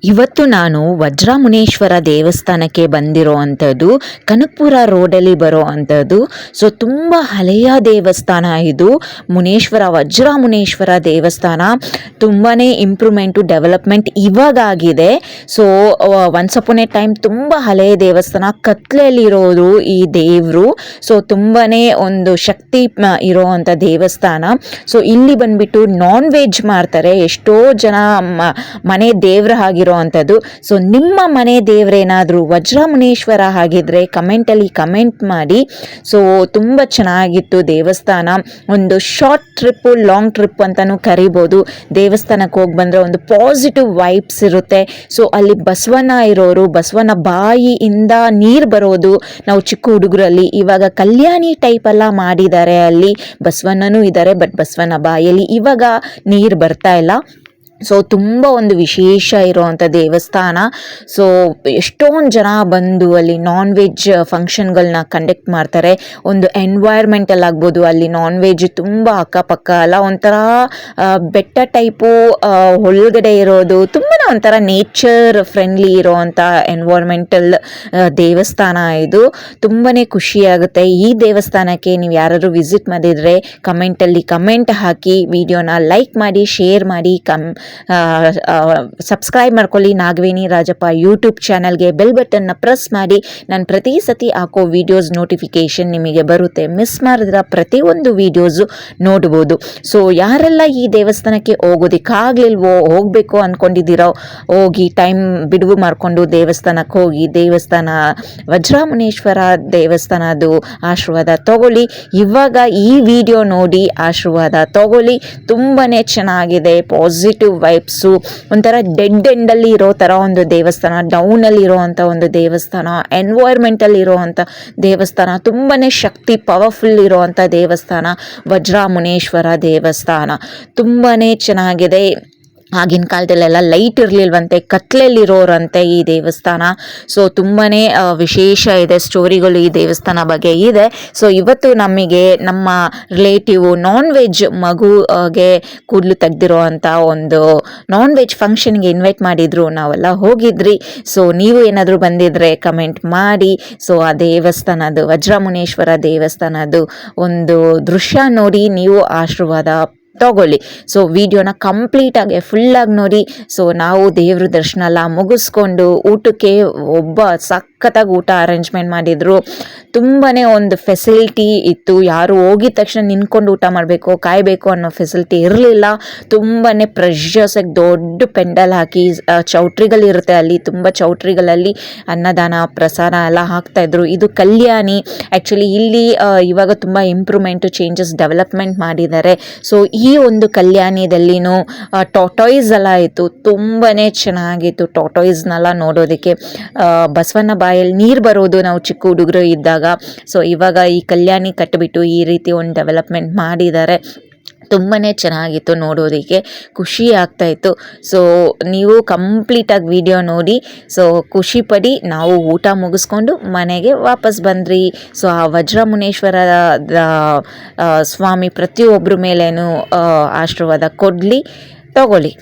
ಇವತ್ತು ನಾನು ವಜ್ರಮುನೇಶ್ವರ ದೇವಸ್ಥಾನಕ್ಕೆ ಬಂದಿರೋ ಅಂಥದ್ದು ಕನಕಪುರ ರೋಡಲ್ಲಿ ಬರೋ ಅಂಥದ್ದು. ಸೊ ತುಂಬ ಹಳೆಯ ದೇವಸ್ಥಾನ ಇದು. ವಜ್ರಮುನೇಶ್ವರ ದೇವಸ್ಥಾನ ತುಂಬಾ ಇಂಪ್ರೂವ್ಮೆಂಟು ಡೆವಲಪ್ಮೆಂಟ್ ಇವಾಗಾಗಿದೆ. So once upon a time ತುಂಬ ಹಳೆಯ ದೇವಸ್ಥಾನ, ಕತ್ಲೆಯಲ್ಲಿರೋದು ಈ ದೇವರು. ಸೊ ತುಂಬಾ ಒಂದು ಶಕ್ತಿ ಇರೋ ಅಂಥ ದೇವಸ್ಥಾನ. ಸೊ ಇಲ್ಲಿ ಬಂದ್ಬಿಟ್ಟು ನಾನ್ ವೆಜ್ ಮಾಡ್ತಾರೆ. ಎಷ್ಟೋ ಜನ ಮನೆ ದೇವ್ರ ಆಗಿರೋ ಅಂಥದ್ದು. ಸೊ ನಿಮ್ಮ ಮನೆ ದೇವರೇನಾದರೂ ವಜ್ರಮುನೇಶ್ವರ ಆಗಿದ್ರೆ ಕಮೆಂಟಲ್ಲಿ ಕಮೆಂಟ್ ಮಾಡಿ. ಸೊ ತುಂಬ ಚೆನ್ನಾಗಿತ್ತು ದೇವಸ್ಥಾನ. ಒಂದು ಶಾರ್ಟ್ ಟ್ರಿಪ್ಪು, ಲಾಂಗ್ ಟ್ರಿಪ್ ಅಂತಲೂ ಕರಿಬೋದು. ದೇವಸ್ಥಾನಕ್ಕೆ ಹೋಗಿ ಬಂದರೆ ಒಂದು ಪಾಸಿಟಿವ್ ವೈಬ್ಸ್ ಇರುತ್ತೆ. ಸೊ ಅಲ್ಲಿ ಬಸವನ ಇರೋರು, ಬಸವನ ಬಾಯಿಯಿಂದ ನೀರು ಬರೋದು ನಾವು ಚಿಕ್ಕ ಹುಡುಗರಲ್ಲಿ. ಇವಾಗ ಕಲ್ಯಾಣಿ ಟೈಪ್ ಎಲ್ಲ ಮಾಡಿದ್ದಾರೆ, ಅಲ್ಲಿ ಬಸವಣ್ಣನೂ ಇದ್ದಾರೆ, ಬಟ್ ಬಸವನ ಬಾಯಲ್ಲಿ ಇವಾಗ ನೀರು ಬರ್ತಾ ಇಲ್ಲ. ಸೊ ತುಂಬ ಒಂದು ವಿಶೇಷ ಇರೋವಂಥ ದೇವಸ್ಥಾನ. ಸೊ ಎಷ್ಟೊಂದು ಜನ ಬಂದು ಅಲ್ಲಿ ನಾನ್ ವೆಜ್ ಫಂಕ್ಷನ್ಗಳನ್ನ ಕಂಡಕ್ಟ್ ಮಾಡ್ತಾರೆ. ಒಂದು ಎನ್ವೈರ್ಮೆಂಟಲ್ ಆಗ್ಬೋದು, ಅಲ್ಲಿ ನಾನ್ ವೆಜ್ ತುಂಬ ಅಕ್ಕಪಕ್ಕ ಅಲ್ಲ, ಒಂಥರ ಬೆಟ್ಟ ಟೈಪು ಒಳಗಡೆ ಇರೋದು, ತುಂಬಾ ಒಂಥರ ನೇಚರ್ ಫ್ರೆಂಡ್ಲಿ ಇರೋವಂಥ ಎನ್ವೈರ್ಮೆಂಟಲ್ ದೇವಸ್ಥಾನ ಇದು. ತುಂಬಾ ಖುಷಿಯಾಗುತ್ತೆ. ಈ ದೇವಸ್ಥಾನಕ್ಕೆ ನೀವು ಯಾರಾದರೂ ವಿಸಿಟ್ ಮಾಡಿದರೆ ಕಮೆಂಟಲ್ಲಿ ಕಮೆಂಟ್ ಹಾಕಿ, ವಿಡಿಯೋನ ಲೈಕ್ ಮಾಡಿ, ಶೇರ್ ಮಾಡಿ, ಸಬ್ಸ್ಕ್ರೈಬ್ ಮಾಡ್ಕೊಳ್ಳಿ. ನಾಗವೇಣಿ ರಾಜಪ್ಪ ಯೂಟ್ಯೂಬ್ ಚಾನಲ್ಗೆ ಬೆಲ್ ಬಟನ್ನ ಪ್ರೆಸ್ ಮಾಡಿ. ನಾನು ಪ್ರತಿ ಸತಿ ಹಾಕೋ ವಿಡಿಯೋಸ್ ನೋಟಿಫಿಕೇಷನ್ ನಿಮಗೆ ಬರುತ್ತೆ. ಮಿಸ್ ಮಾಡಿದ್ರೆ ಪ್ರತಿಯೊಂದು ವಿಡಿಯೋಸು ನೋಡ್ಬೋದು. ಸೊ ಯಾರೆಲ್ಲ ಈ ದೇವಸ್ಥಾನಕ್ಕೆ ಹೋಗೋದಕ್ಕಾಗಲಿಲ್ವೋ, ಹೋಗಬೇಕು ಅಂದ್ಕೊಂಡಿದ್ದೀರೋ, ಹೋಗಿ ಟೈಮ್ ಬಿಡುವು ಮಾಡಿಕೊಂಡು ದೇವಸ್ಥಾನಕ್ಕೆ ಹೋಗಿ ದೇವಸ್ಥಾನ ವಜ್ರಮುನೇಶ್ವರ ದೇವಸ್ಥಾನದ್ದು ಆಶೀರ್ವಾದ ತಗೊಳ್ಳಿ. ಇವಾಗ ಈ ವಿಡಿಯೋ ನೋಡಿ ಆಶೀರ್ವಾದ ತಗೊಳ್ಳಿ. ತುಂಬಾ ಚೆನ್ನಾಗಿದೆ, ಪಾಸಿಟಿವ್ ವೈಬ್ಸು. ಒಂಥರ ಡೆಡ್ ಎಂಡಲ್ಲಿ ಇರೋ ಥರ ಒಂದು ದೇವಸ್ಥಾನ, ಡೌನಲ್ಲಿ ಇರೋವಂಥ ಒಂದು ದೇವಸ್ಥಾನ, ಎನ್ವೈರ್ಮೆಂಟಲ್ಲಿ ಇರೋವಂಥ ದೇವಸ್ಥಾನ, ತುಂಬಾ ಶಕ್ತಿ ಪವರ್ಫುಲ್ ಇರೋವಂಥ ದೇವಸ್ಥಾನ ವಜ್ರಮುನೇಶ್ವರ ದೇವಸ್ಥಾನ. ತುಂಬಾ ಚೆನ್ನಾಗಿದೆ. ಆಗಿನ ಕಾಲದಲ್ಲೆಲ್ಲ ಲೈಟ್ ಇರಲಿಲ್ವಂತೆ, ಕತ್ಲೆಯಲ್ಲಿರೋರಂತೆ ಈ ದೇವಸ್ಥಾನ. ಸೊ ತುಂಬಾ ವಿಶೇಷ ಇದೆ, ಸ್ಟೋರಿಗಳು ಈ ದೇವಸ್ಥಾನ ಬಗ್ಗೆ ಇದೆ. ಸೊ ಇವತ್ತು ನಮಗೆ ನಮ್ಮ ರಿಲೇಟಿವ್ ನಾನ್ ವೆಜ್ ಮಗುಗೆ ಕೂದಲು ತೆಗ್ದಿರೋ ಅಂಥ ಒಂದು ನಾನ್ ವೆಜ್ ಫಂಕ್ಷನ್ಗೆ ಇನ್ವೈಟ್ ಮಾಡಿದ್ರು, ನಾವೆಲ್ಲ ಹೋಗಿದ್ರಿ. ಸೊ ನೀವು ಏನಾದರೂ ಬಂದಿದ್ರೆ ಕಮೆಂಟ್ ಮಾಡಿ. ಸೊ ಆ ದೇವಸ್ಥಾನದ್ದು, ವಜ್ರಮುನೇಶ್ವರ ದೇವಸ್ಥಾನದ್ದು ಒಂದು ದೃಶ್ಯ ನೋಡಿ ನೀವು ಆಶೀರ್ವಾದ ತಗೊಳ್ಳಿ. ಸೊ ವಿಡಿಯೋನ ಕಂಪ್ಲೀಟಾಗಿ ಫುಲ್ಲಾಗಿ ನೋಡಿ. ಸೊ ನಾವು ದೇವ್ರ ದರ್ಶನ ಎಲ್ಲ ಮುಗಿಸ್ಕೊಂಡು ಊಟಕ್ಕೆ ಸಖತ್ತಾಗಿ ಊಟ ಅರೇಂಜ್ಮೆಂಟ್ ಮಾಡಿದರು. ತುಂಬಾ ಒಂದು ಫೆಸಿಲಿಟಿ ಇತ್ತು. ಯಾರು ಹೋಗಿದ ತಕ್ಷಣ ನಿಂತ್ಕೊಂಡು ಊಟ ಮಾಡಬೇಕು, ಕಾಯಬೇಕು ಅನ್ನೋ ಫೆಸಿಲಿಟಿ ಇರಲಿಲ್ಲ. ತುಂಬಾ ಪ್ರೆಷಸ್ ಆಗಿ ದೊಡ್ಡ ಪೆಂಡಲ್ ಹಾಕಿ ಚೌಟ್ರಿಗಳಿರುತ್ತೆ ಅಲ್ಲಿ, ತುಂಬ ಚೌಟ್ರಿಗಳಲ್ಲಿ ಅನ್ನದಾನ ಪ್ರಸಾದ ಎಲ್ಲ ಹಾಕ್ತಾಯಿದ್ರು. ಇದು ಕಲ್ಯಾಣಿ. ಆ್ಯಕ್ಚುಲಿ ಇಲ್ಲಿ ಇವಾಗ ತುಂಬ ಇಂಪ್ರೂವ್ಮೆಂಟು, ಚೇಂಜಸ್, ಡೆವಲಪ್ಮೆಂಟ್ ಮಾಡಿದ್ದಾರೆ. ಸೊ ಈ ಒಂದು ಕಲ್ಯಾಣಿದಲ್ಲಿನೂ ಟಾಟಾಯ್ಸ್ ಎಲ್ಲ ಇತ್ತು. ತುಂಬಾ ಚೆನ್ನಾಗಿತ್ತು ಟಾಟಾಯ್ಸ್ನೆಲ್ಲ ನೋಡೋದಕ್ಕೆ. ಬಸವನ ಬಾಯಲ್ಲಿ ನೀರು ಬರೋದು ನಾವು ಚಿಕ್ಕ ಹುಡುಗರು ಇದ್ದಾಗ. ಸೊ ಇವಾಗ ಈ ಕಲ್ಯಾಣಿ ಕಟ್ಟಿಬಿಟ್ಟು ಈ ರೀತಿ ಒಂದು ಡೆವಲಪ್ಮೆಂಟ್ ಮಾಡಿದ್ದಾರೆ. ತುಂಬಾ ಚೆನ್ನಾಗಿತ್ತು, ನೋಡೋದಕ್ಕೆ ಖುಷಿ ಆಗ್ತಾಯಿತ್ತು. ಸೊ ನೀವು ಕಂಪ್ಲೀಟಾಗಿ ವಿಡಿಯೋ ನೋಡಿ ಸೊ ಖುಷಿ ಪಡಿ. ನಾವು ಊಟ ಮುಗಿಸ್ಕೊಂಡು ಮನೆಗೆ ವಾಪಸ್ ಬಂದ್ರಿ. ಸೊ ಆ ವಜ್ರಮುನೇಶ್ವರ ಸ್ವಾಮಿ ಪ್ರತಿಯೊಬ್ಬರ ಮೇಲೇನೂ ಆಶೀರ್ವಾದ ಕೊಡಲಿ, ತಗೊಳ್ಳಿ.